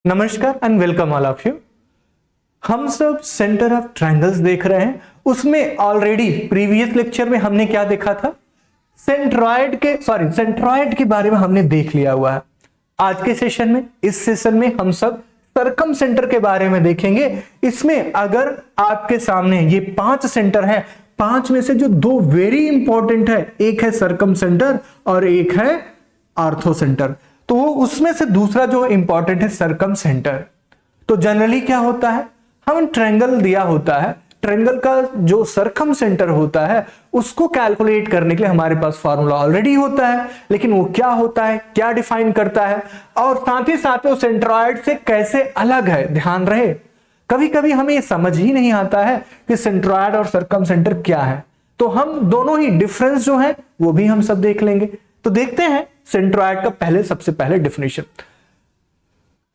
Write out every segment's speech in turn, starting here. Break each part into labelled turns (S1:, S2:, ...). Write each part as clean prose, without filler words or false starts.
S1: नमस्कार and welcome all of you. हम sub centre of triangles देख रहे हैं। उसमें ऑलरेडी प्रीवियस लेक्चर में हमने क्या देखा था, सेंट्रॉइड के बारे में हमने देख लिया हुआ है। आज के सेशन में, इस सेशन में हम सब सर्कम सेंटर के बारे में देखेंगे। इसमें अगर आपके सामने ये 5 सेंटर हैं, 5 में से जो 2 वेरी इंपॉर्टेंट है, एक है सर्कम सेंटर और एक है आर्थो सेंटर, तो उसमें से दूसरा जो इंपॉर्टेंट है सर्कम सेंटर। तो जनरली क्या होता है, हम ट्रायंगल दिया होता है, ट्रायंगल का जो सर्कम सेंटर होता है उसको कैलकुलेट करने के लिए हमारे पास फॉर्मूला ऑलरेडी होता है, लेकिन वो क्या होता है, क्या डिफाइन करता है और साथ ही साथ वो सेंट्रॉइड से कैसे अलग है, ध्यान रहे। कभी कभी हमें ये समझ ही नहीं आता है कि सेंट्रॉइड और सर्कम सेंटर क्या है, तो हम दोनों ही डिफरेंस जो है वो भी हम सब देख लेंगे। तो देखते हैं सेंट्रॉइड का सबसे पहले डेफिनेशन।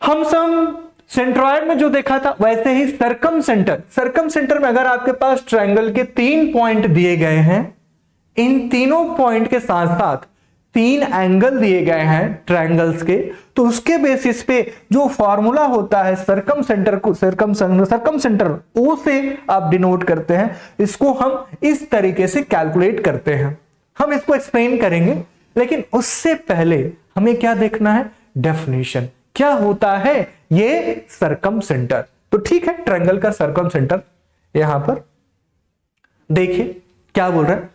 S1: हम सब सेंट्रॉइड में जो देखा था वैसे ही सर्कम सेंटर में अगर आपके पास ट्रायंगल के 3 पॉइंट दिए गए हैं, इन तीनों पॉइंट के साथ साथ 3 एंगल दिए गए हैं ट्रायंगल्स के, तो उसके बेसिस पे जो फॉर्मूला होता है सर्कम सेंटर ओ से आप डिनोट करते हैं। इसको हम इस तरीके से कैलकुलेट करते हैं। हम इसको एक्सप्लेन करेंगे, लेकिन उससे पहले हमें क्या देखना है, डेफिनेशन क्या होता है ये सर्कम सेंटर। तो ठीक है, ट्रायंगल का सर्कम सेंटर यहां पर देखिए क्या बोल रहा है,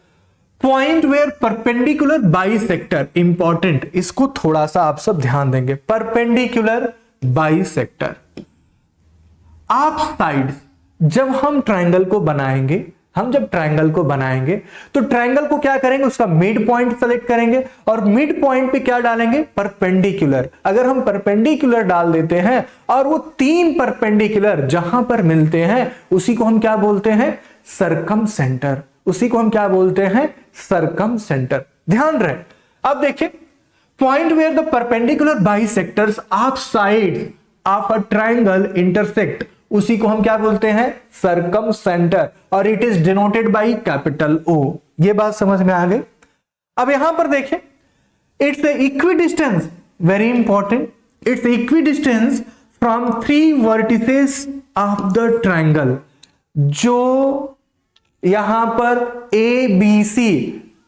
S1: point where perpendicular bisector. Important, इसको थोड़ा सा आप सब ध्यान देंगे। परपेंडिकुलर बाइसेक्टर आप साइड, जब हम ट्रायंगल को बनाएंगे, तो ट्रायंगल को क्या करेंगे, उसका मिड पॉइंट सेलेक्ट करेंगे और मिड पॉइंट पे क्या डालेंगे, परपेंडिकुलर। अगर हम परपेंडिकुलर डाल देते हैं और वो 3 परपेंडिकुलर जहां पर मिलते हैं उसी को हम क्या बोलते हैं, सर्कम सेंटर। ध्यान रहे। अब देखिए, point where the perpendicular bisectors of sides of a triangle intersect, उसी को हम क्या बोलते हैं, सर्कम सेंटर, और it is denoted by capital O। ये बात समझ में आ गई। अब यहां पर देखें, it's equidistance, very important, it's equidistance from 3 vertices of the triangle. जो यहां पर ABC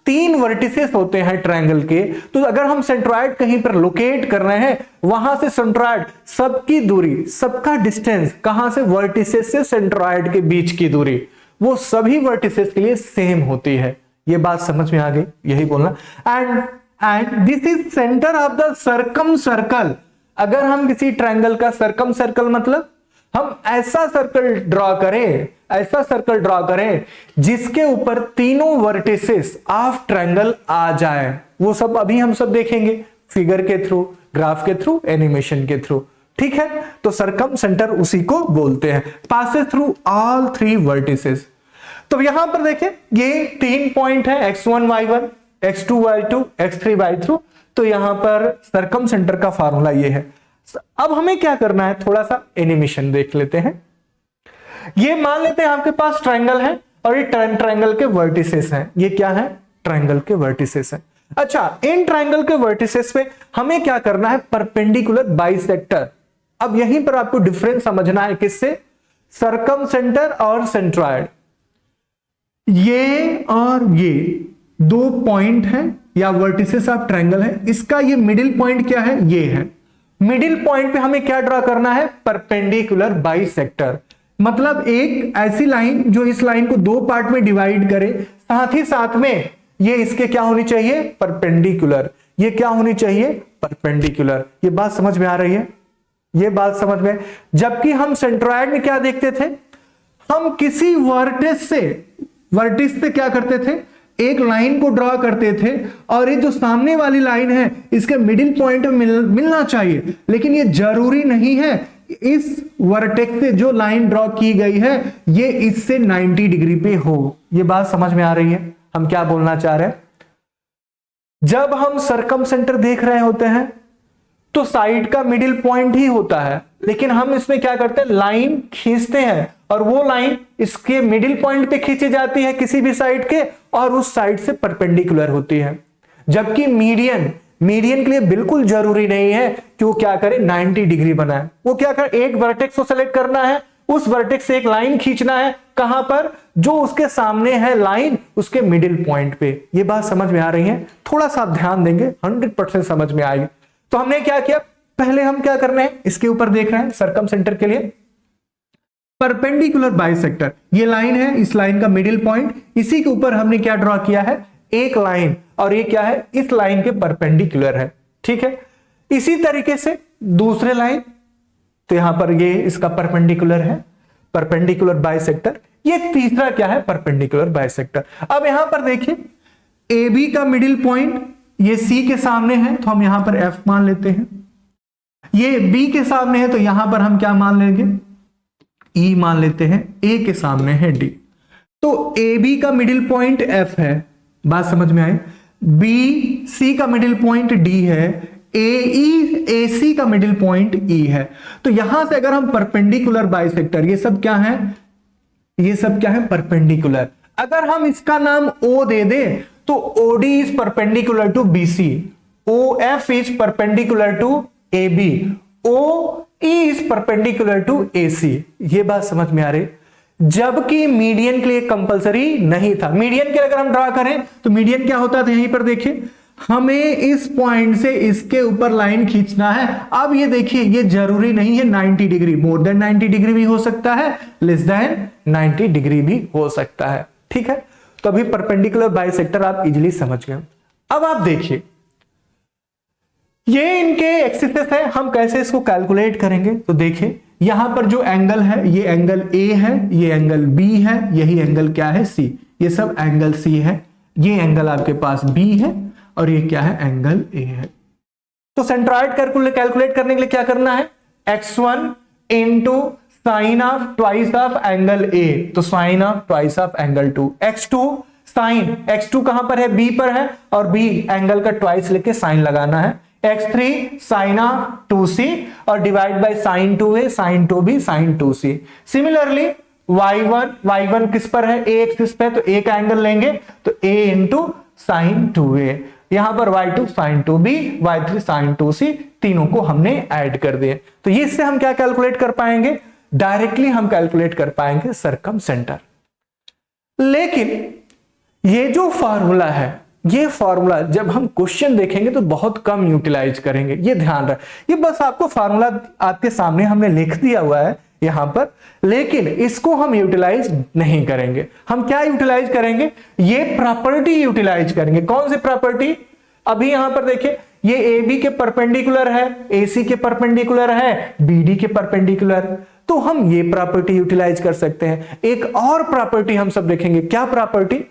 S1: 3 वर्टिसेस होते हैं ट्रायंगल के, तो अगर हम सेंट्रॉइड कहीं पर लोकेट कर रहे हैं, वहां से सेंट्रॉइड सबकी दूरी, सबका डिस्टेंस, कहां से, वर्टिसेस से सेंट्रॉइड के बीच की दूरी, वो सभी वर्टिसेस के लिए सेम होती है। ये बात समझ में आ गई, यही बोलना। And this is centre of the circum circle. अगर हम किसी ट्रायंगल का सर्कम सर्कल, मतलब हम ऐसा सर्कल ड्रॉ करें जिसके ऊपर तीनों वर्टिसेस ऑफ ट्रायंगल आ जाए, वो सब अभी हम सब देखेंगे फिगर के थ्रू, ग्राफ के थ्रू, एनिमेशन के थ्रू। ठीक है, तो सर्कम सेंटर उसी को बोलते हैं, पासेस थ्रू ऑल 3 वर्टिसेस। तो यहां पर देखें, ये 3 पॉइंट है, x1 y1, x2 y2, x3 y3। तो यहां पर सर्कम सेंटर का फार्मूला ये है। अब हमें क्या करना है, थोड़ा सा एनिमेशन देख लेते हैं। ये मान लेते हैं आपके पास ट्रायंगल है और ये ट्रायंगल के वर्टिसेस हैं। ये क्या है, ट्रायंगल के वर्टिसेस हैं। अच्छा, इन ट्रायंगल के वर्टिसेस पे हमें क्या करना है, परपेंडिकुलर बाइसेक्टर। अब यहीं पर आपको डिफरेंस समझना है, किससे, सर्कम सेंटर और सेंट्रॉइड। ये और ये 2 पॉइंट है या वर्टिसेस ऑफ ट्रायंगल है, इसका ये मिडिल पॉइंट क्या है, ये है। मिडिल पॉइंट पे हमें क्या ड्रॉ करना है, परपेंडिकुलर बाइसेक्टर। मतलब एक ऐसी लाइन जो इस लाइन को 2 पार्ट में डिवाइड करे, साथ ही साथ में ये इसके क्या होनी चाहिए, परपेंडिकुलर। ये क्या होनी चाहिए, परपेंडिकुलर। ये बात समझ में आ रही है, ये बात समझ में। जबकि हम सेंट्रॉइड में क्या देखते थे, हम किसी वर्टिस से क्या करते थे, एक लाइन को ड्रॉ करते थे और ये जो सामने वाली लाइन है इसके मिडिल पॉइंट में मिलना चाहिए, लेकिन ये जरूरी नहीं है। इस वर्टेक्स से जो लाइन ड्रॉ की गई है ये इससे 90 डिग्री पे हो। ये बात समझ में आ रही है, हम क्या बोलना चाह रहे हैं। जब हम सर्कम सेंटर देख रहे होते हैं तो साइड का मिडिल पॉइंट ही होता है, लेकिन हम इसमें क्या करते हैं, लाइन खींचते हैं और वो लाइन इसके मिडिल पॉइंट पे खींची जाती है किसी भी साइड के, और उस साइड से परपेंडिकुलर होती है। जबकि मीडियन मीडियन के लिए बिल्कुल जरूरी नहीं है कि वो क्या करे 90 डिग्री बनाए। वो क्या करे, एक वर्टेक्स को सेलेक्ट करना है, उस वर्टेक्स से एक लाइन खींचना है, कहां पर, जो उसके सामने है लाइन, उसके मिडिल पॉइंट पे। ये बात समझ में आ रही है? थोड़ा सा ध्यान देंगे 100% समझ में आएगी। तो हमने क्या किया, पहले हम क्या करना है, इसके ऊपर देख रहे हैं सर्कम सेंटर के लिए परपेंडिकुलर बाइसेक्टर, ये लाइन है, इस लाइन का मिडिल पॉइंट, इसी के ऊपर हमने क्या ड्रॉ किया है, एक लाइन, और ये क्या है, इस लाइन के परपेंडिकुलर है। ठीक है, इसी तरीके से दूसरे लाइन, तो यहां पर ये इसका परपेंडिकुलर है, परपेंडिकुलर बाइसेक्टर। ये तीसरा क्या है, परपेंडिकुलर बाइसेक्टर। अब यहां पर देखिए ए बी का मिडिल पॉइंट ये सी के सामने है, तो हम यहां पर एफ मान लेते हैं। ये बी के सामने है, तो यहां पर हम क्या मान लेंगे, ई मान लेते हैं। ए के सामने है डी, तो ए बी का मिडिल पॉइंट एफ है, बात समझ में आई। बी सी का मिडिल पॉइंट डी है, ए सी का मिडिल पॉइंट ई है। तो यहां से अगर हम परपेंडिकुलर बाइसेक्टर, ये सब क्या है, ये सब क्या है, परपेंडिकुलर। अगर हम इसका नाम ओ दे दें तो OD is perpendicular to BC, O F is perpendicular to A B, O E is perpendicular to A C. ये बात समझ में आ रही? जबकि मीडियन के लिए कंपलसरी नहीं था। मीडियन के लिए अगर हम ड्रा करें तो मीडियन क्या होता था, यहीं पर देखिए, हमें इस पॉइंट से इसके ऊपर लाइन खींचना है। अब ये देखिए, ये जरूरी नहीं है 90 डिग्री, मोर देन 90 डिग्री भी हो सकता है, लेस देन 90 डिग्री भी हो सकता है। ठीक है, तो अभी परपेंडिकुलर बाइसेक्टर आप इजीली समझ गए। अब आप देखिए, ये इनके एक्सिस है, हम कैसे इसको कैलकुलेट करेंगे, तो देखिए यहां पर जो एंगल है, ये एंगल ए है, ये एंगल बी है, यही एंगल क्या है, सी, ये सब एंगल सी है, ये एंगल आपके पास बी है, और ये क्या है, एंगल ए है। तो सेंट्रॉइड कैलकुलेट करने के लिए क्या करना है, x1 into sine of twice of angle A, तो sine of twice of angle 2, x2 sine, x2 कहां पर है, बी पर है, और बी एंगल का ट्वाइस लेके साइन लगाना है, x3 साइन ऑफ 2c और divide by sine 2a, sine 2b, sine 2c। Similarly y1 किस पर है, a एक्सिस पे, तो a का एंगल लेंगे तो a इंटू साइन 2a, यहां पर y2 sign 2b, y3 sign 2c, तीनों को हमने ऐड कर दिए। तो ये इससे हम क्या कैलकुलेट कर पाएंगे, डायरेक्टली हम कैलकुलेट कर पाएंगे सरकम सेंटर। लेकिन ये जो फॉर्मूला है, ये फॉर्मूला जब हम क्वेश्चन देखेंगे तो बहुत कम यूटिलाइज करेंगे, ये ध्यान रहे। ये बस आपको फॉर्मूला आपके सामने हमने लिख दिया हुआ है यहां पर, लेकिन इसको हम यूटिलाइज नहीं करेंगे। हम क्या यूटिलाइज करेंगे, ये प्रॉपर्टी यूटिलाइज करेंगे। कौन सी प्रॉपर्टी, अभी यहां पर देखिए, ये ए बी के परपेंडिकुलर है, ए सी के परपेंडिकुलर है, बी डी के परपेंडिकुलर, तो हम ये प्रॉपर्टी यूटिलाइज कर सकते हैं। एक और प्रॉपर्टी हम सब देखेंगे, क्या प्रॉपर्टी,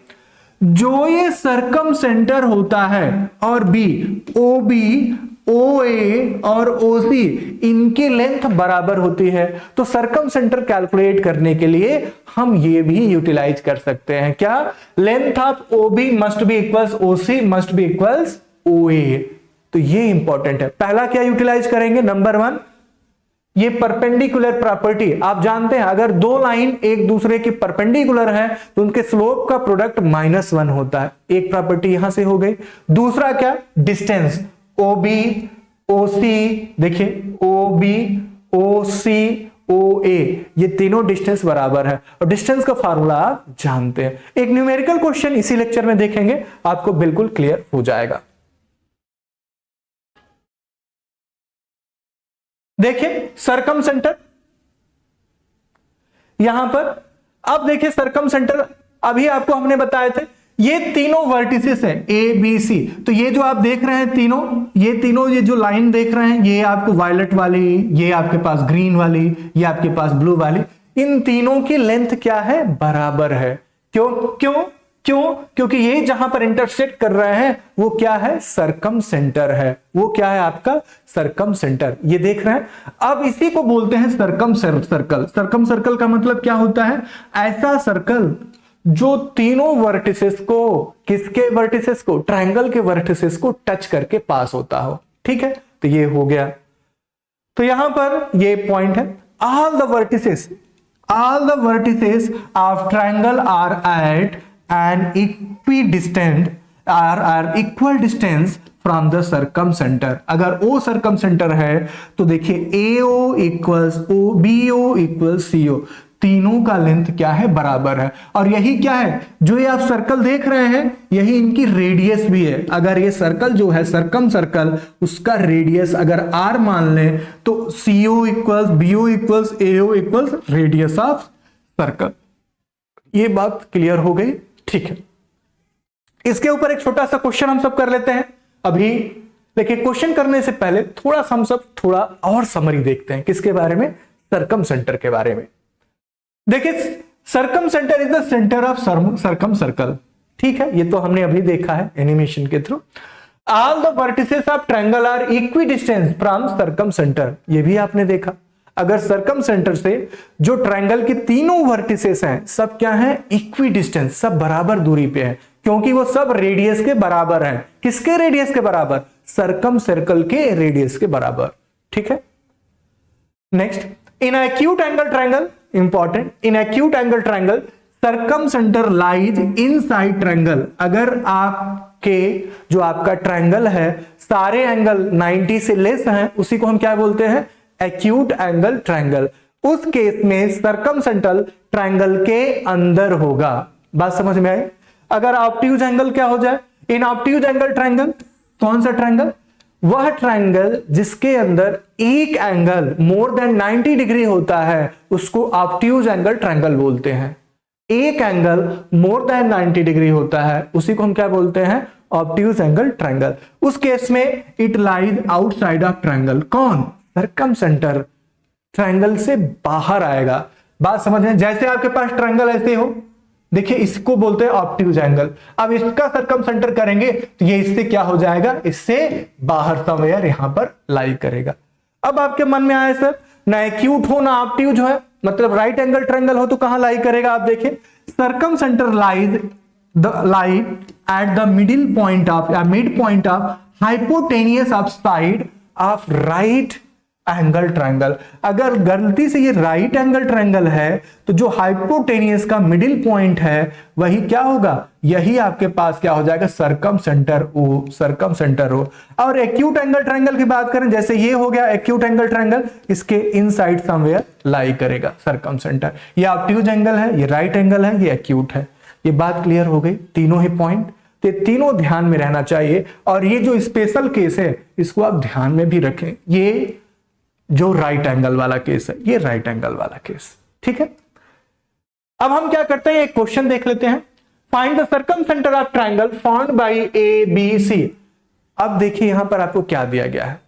S1: जो ये सरकम सेंटर होता है और बी, ओ बी, ओ ए और ओ सी, इनकी लेंथ बराबर होती है, तो सरकम सेंटर कैलकुलेट करने के लिए हम ये भी यूटिलाइज कर सकते हैं। क्या, length of O B must be equals O C must be equals O A. तो ये इंपॉर्टेंट है। पहला क्या यूटिलाइज करेंगे, नंबर 1, ये परपेंडिकुलर प्रॉपर्टी। आप जानते हैं अगर दो लाइन एक दूसरे के परपेंडिकुलर है तो उनके स्लोप का प्रोडक्ट -1 होता है। एक प्रॉपर्टी यहां से हो गई। दूसरा क्या, डिस्टेंस, ओ बी ओ सी, देखिए ओ बी ओ सी ओ ए, ये तीनों डिस्टेंस बराबर है, और डिस्टेंस का फार्मूला आप जानते हैं। एक न्यूमेरिकल क्वेश्चन इसी लेक्चर में देखेंगे, आपको बिल्कुल क्लियर हो जाएगा। देखिए सरकम सेंटर यहां पर, अब देखिए सरकम सेंटर, अभी आपको हमने बताए थे ये तीनों वर्टिसेस है ए बी सी, तो ये जो आप देख रहे हैं तीनों, ये तीनों ये जो लाइन देख रहे हैं, ये आपको वायलेट वाली, ये आपके पास ग्रीन वाली, ये आपके पास ब्लू वाली, इन तीनों की लेंथ क्या है, बराबर है। क्यों क्यों क्यों, क्योंकि ये जहां पर इंटरसेक्ट कर रहे हैं वो क्या है, सरकम सेंटर है, वो क्या है आपका सरकम सेंटर, ये देख रहे हैं। अब इसी को बोलते हैं सरकम सर्कल। सरकम सर्कल का मतलब क्या होता है, ऐसा सर्कल जो तीनों वर्टिसेस को, किसके वर्टिसेस को, ट्रायंगल के वर्टिसेस को टच करके पास होता हो। ठीक है, तो ये हो गया। तो यहां पर ये पॉइंट है, all the vertices of triangle are at an equidistant are equal distance from the circumcentre. अगर ओ सर्कम सेंटर है तो देखिए AO equals O, BO equals CO, तीनों का लेंथ क्या है, बराबर है। और यही क्या है, जो ये आप सर्कल देख रहे हैं, यही इनकी रेडियस भी है। अगर ये सर्कल जो है सर्कम सर्कल, उसका रेडियस अगर R मान लें तो CO equals BO equals AO equals radius of circle. ये बात क्लियर हो गई, ठीक है। इसके ऊपर एक छोटा सा क्वेश्चन हम सब कर लेते हैं अभी। देखिए क्वेश्चन करने से पहले थोड़ा सा हम सब थोड़ा और समरी देखते हैं, किसके बारे में, सर्कम सेंटर के बारे में। देखिए circum centre is the centre of circum circle, ठीक है, ये तो हमने अभी देखा है एनिमेशन के थ्रू। All the vertices of triangle are equi distance from circumcentre, ये भी आपने देखा। अगर सर्कम सेंटर से जो ट्रायंगल के तीनों वर्टिसेस हैं सब क्या है, इक्वी डिस्टेंस, सब बराबर दूरी पे है, क्योंकि वो सब रेडियस के बराबर हैं। किसके रेडियस के बराबर, सर्कम सर्कल के रेडियस के बराबर, ठीक है। Next, in acute angle triangle, important, in acute angle triangle circum centre lies inside triangle. अगर आपके जो आपका ट्रायंगल है सारे एंगल 90 से लेस हैं, उसी को हम क्या बोलते हैं, एक्यूट एंगल ट्रायंगल। उस केस में सर्कम सेंटर ट्रायंगल के अंदर होगा। बात समझ में आई। अगर ऑब्ट्यूज एंगल क्या हो जाए, इन ऑब्ट्यूज एंगल ट्रायंगल, कौन सा ट्रायंगल, वह ट्रायंगल जिसके अंदर एक एंगल मोर देन 90 डिग्री होता है उसको ऑब्ट्यूज एंगल ट्रायंगल बोलते हैं। एक एंगल मोर देन 90 डिग्री होता है उसी को हम क्या बोलते हैं, ऑब्ट्यूज एंगल ट्रायंगल। उस केस में it lies outside of triangle, कौन, सर्कम सेंटर ट्रायंगल से बाहर आएगा। बात समझ में, जैसे आपके पास ट्रायंगल ऐसे हो, देखिए इसको बोलते हैं ऑब्ट्यूज एंगल। अब इसका सर्कम सेंटर करेंगे तो ये इससे क्या हो जाएगा, इससे बाहर समवेयर यहां पर लाई करेगा। अब आपके मन में आए सर ना एक्यूट हो ना ऑब्ट्यूज हो, मतलब राइट एंगल ट्रायंगल हो तो कहां लाई करेगा। आप देखिए circumcentre lies at the middle point of या mid point of hypotenuse of side of right angle triangle. अगर गलती से ये राइट एंगल ट्रायंगल है तो जो हाइपोटेनियस का मिडिल पॉइंट है वही क्या होगा, यही आपके पास क्या हो जाएगा, circumcentre O, circumcentre हो। और एक्यूट एंगल ट्रायंगल की बात करें, जैसे ये हो गया एक्यूट एंगल ट्रायंगल, इसके इनसाइड समवेयर लाई करेगा सर्कम सेंटर। ये ऑब्ट्यूज एंगल है, ये राइट एंगल है, ये एक्यूट है। ये बात क्लियर हो गई, तीनों ही पॉइंट, तो तीनों ध्यान में रहना चाहिए। और ये जो स्पेशल केस है इसको आप ध्यान में भी रखें, ये जो राइट एंगल वाला केस है, ये राइट एंगल वाला केस, ठीक है। अब हम क्या करते हैं, एक क्वेश्चन देख लेते हैं। Find the circum centre of triangle found by ABC। अब देखिए यहां पर आपको क्या दिया गया है,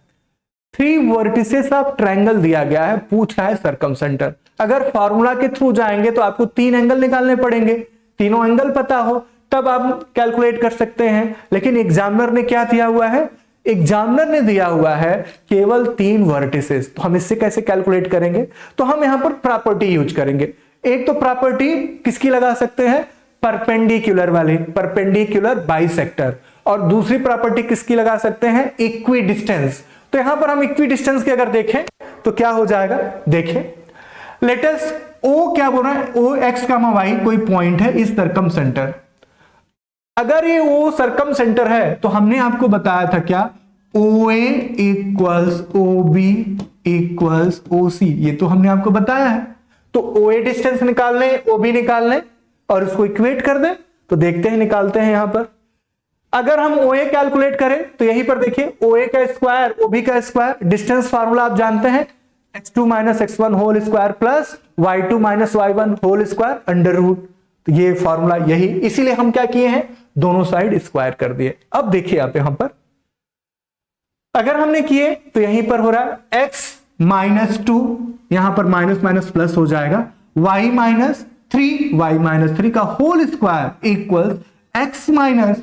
S1: 3 वर्टिसेस ऑफ ट्रायंगल दिया गया है, पूछ रहा है सर्कम सेंटर। अगर फॉर्मूला के थ्रू जाएंगे तो आपको 3 एंगल निकालने पड़ेंगे, तीनों एंगल पता हो तब आप कैलकुलेट कर सकते हैं। लेकिन एग्जामिनर ने क्या दिया हुआ है, एग्जामिनर ने दिया हुआ है केवल 3 वर्टिसेस, तो हम इससे कैसे कैलकुलेट करेंगे, तो हम यहां पर प्रॉपर्टी यूज करेंगे। एक तो प्रॉपर्टी किसकी लगा सकते हैं, परपेंडिकुलर वाली, परपेंडिकुलर बाइसेक्टर। और दूसरी प्रॉपर्टी किसकी लगा सकते हैं, इक्वी डिस्टेंस। तो यहां पर हम इक्वी डिस्टेंस की अगर देखें तो क्या हो जाएगा, देखें लेटस ओ क्या बोल रहा है, ओ एक्स कामा वाई कोई पॉइंट है इस सर्कम सेंटर। अगर ये ओ सर्कम सेंटर है तो हमने आपको बताया था क्या, OA equals OB equals OC, ये तो हमने आपको बताया है। तो OA डिस्टेंस निकाल लें, OB निकाल लें और उसको इक्वेट कर दें। तो देखते हैं, निकालते हैं यहां पर। अगर हम OA कैलकुलेट करें तो यहीं पर देखिए OA का स्क्वायर OB का स्क्वायर, डिस्टेंस फार्मूला आप जानते हैं, x2 minus x1 whole square plus y2 minus y1 whole square under root. तो ये फॉर्मूला यही, इसीलिए हम क्या किए हैं, दोनों साइड स्क्वायर कर दिए। अब देखिए आप यहां पर अगर हमने किए तो यहीं पर हो रहा है x माइनस 2, यहां पर माइनस माइनस प्लस हो जाएगा, y माइनस 3, y माइनस 3 का whole square equal x minus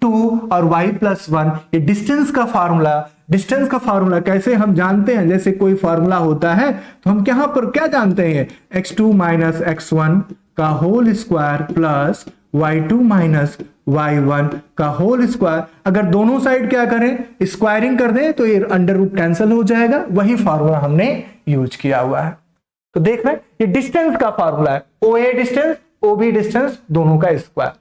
S1: 2 और y प्लस 1। ये डिस्टेंस का फार्मूला, डिस्टेंस का फार्मूला कैसे हम जानते हैं, जैसे कोई फार्मूला होता है तो हम यहां पर क्या जानते हैं, x2 माइनस x1 का whole square plus y2 minus y1 का होल स्क्वायर। अगर दोनों साइड क्या करें, स्क्वायरिंग कर दें तो ये अंडर रूट कैंसिल हो जाएगा, वही फार्मूला हमने यूज किया हुआ है। तो देख रहे हैं ये डिस्टेंस का फार्मूला है, OA डिस्टेंस OB डिस्टेंस दोनों का स्क्वायर।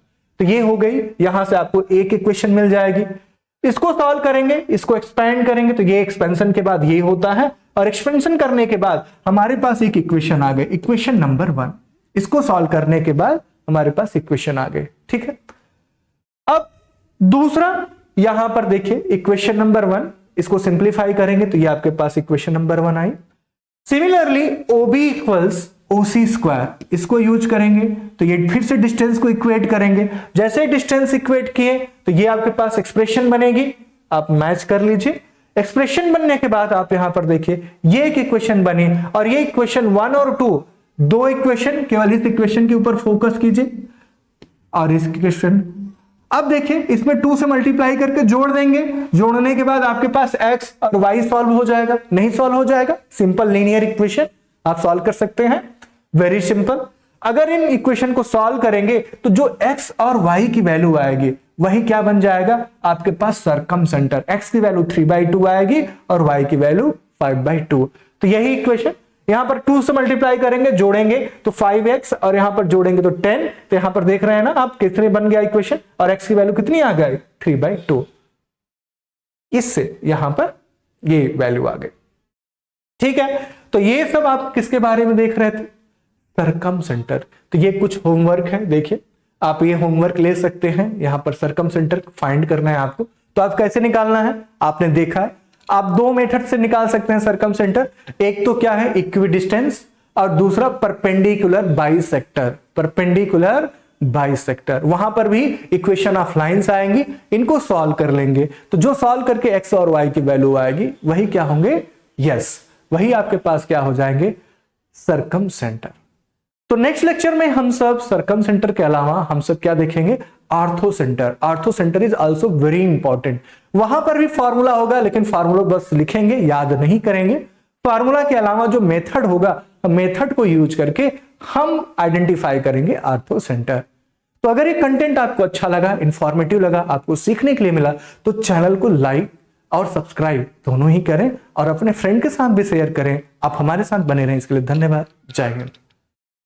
S1: तो ये हो गई, यहां से आपको एक इक्वेशन मिल जाएगी। इसको सॉल्व करेंगे, इसको एक्सपेंड करेंगे तो ये एक्सपेंशन के बाद ये होता है, और एक्सपेंशन करने के बाद हमारे पास एक इक्वेशन आ गई, इक्वेशन नंबर 1। इसको सॉल्व करने के बाद हमारे पास इक्वेशन आ गई। ठीक है, अब दूसरा यहां पर देखिए इक्वेशन नंबर 1, इसको सिंप्लीफाई करेंगे तो ये आपके पास इक्वेशन नंबर 1 आई। Similarly OB equals OC square, इसको यूज करेंगे तो ये फिर से डिस्टेंस को इक्वेट करेंगे। जैसे डिस्टेंस इक्वेट किए तो ये आपके पास एक्सप्रेशन बनेगी, आप मैच कर लीजिए। एक्सप्रेशन बनने के बाद आप यहां पर देखिए ये एक इक्वेशन बनी, और ये इक्वेशन 1 और 2 दो इक्वेशन, केवल इस इक्वेशन के ऊपर फोकस कीजिए और इस इक्वेशन। अब देखिए इसमें 2 से मल्टीप्लाई करके जोड़ देंगे, जोड़ने के बाद आपके पास x और y सॉल्व हो जाएगा। नहीं सॉल्व हो जाएगा, सिंपल लीनियर इक्वेशन आप सॉल्व कर सकते हैं, वेरी सिंपल। अगर इन इक्वेशन को सॉल्व करेंगे तो जो x और y की वैल्यू आएगी वही क्या बन जाएगा आपके पास सर्कमसेंटर। x की वैल्यू 3/2 आएगी और y की वैल्यू 5/2। तो यही इक्वेशन, यहां पर 2 से मल्टीप्लाई करेंगे, जोड़ेंगे तो 5x और यहां पर जोड़ेंगे तो 10। तो यहां पर देख रहे हैं ना आप कितने बन गया इक्वेशन, और x की वैल्यू कितनी आ गई 3/2। इससे यहां पर ये वैल्यू आ गई। ठीक है, तो ये सब आप किसके बारे में देख रहे थे, सर्कमसेंटर। तो ये कुछ होमवर्क है, देखिए आप ये होमवर्क ले सकते हैं। यहां पर सर्कमसेंटर फाइंड करना है आपको, तो आप कैसे निकालना है आपने देखा है। आप 2 मेथड से निकाल सकते हैं सर्कमसेंटर, एक तो क्या है इक्विडिस्टेंस और दूसरा परपेंडिकुलर बाइसेक्टर। परपेंडिकुलर बाइसेक्टर, वहां पर भी इक्वेशन ऑफ लाइंस आएंगी, इनको सॉल्व कर लेंगे तो जो सॉल्व करके x और y की वैल्यू आएगी वही क्या होंगे, यस वही आपके पास क्या हो जाएंगे, सर्कमसेंटर। तो नेक्स्ट लेक्चर में हम सब सर्कमसेंटर के अलावा हम सब क्या देखेंगे, आर्थोसेंटर। आर्थोसेंटर इज आल्सो वेरी इंपॉर्टेंट। वहां पर भी फार्मूला होगा, लेकिन फार्मूला बस लिखेंगे, याद नहीं करेंगे। फार्मूला के अलावा जो मेथड होगा, मेथड को यूज करके हम आइडेंटिफाई करेंगे आर्थोसेंटर। तो अगर ये कंटेंट आपको अच्छा लगा, इंफॉर्मेटिव लगा, आपको सीखने के लिए मिला, तो चैनल को लाइक और सब्सक्राइब दोनों ही करें और अपने फ्रेंड के साथ भी शेयर करें। आप हमारे साथ बने रहें, इसके लिए धन्यवाद। जय हिंद।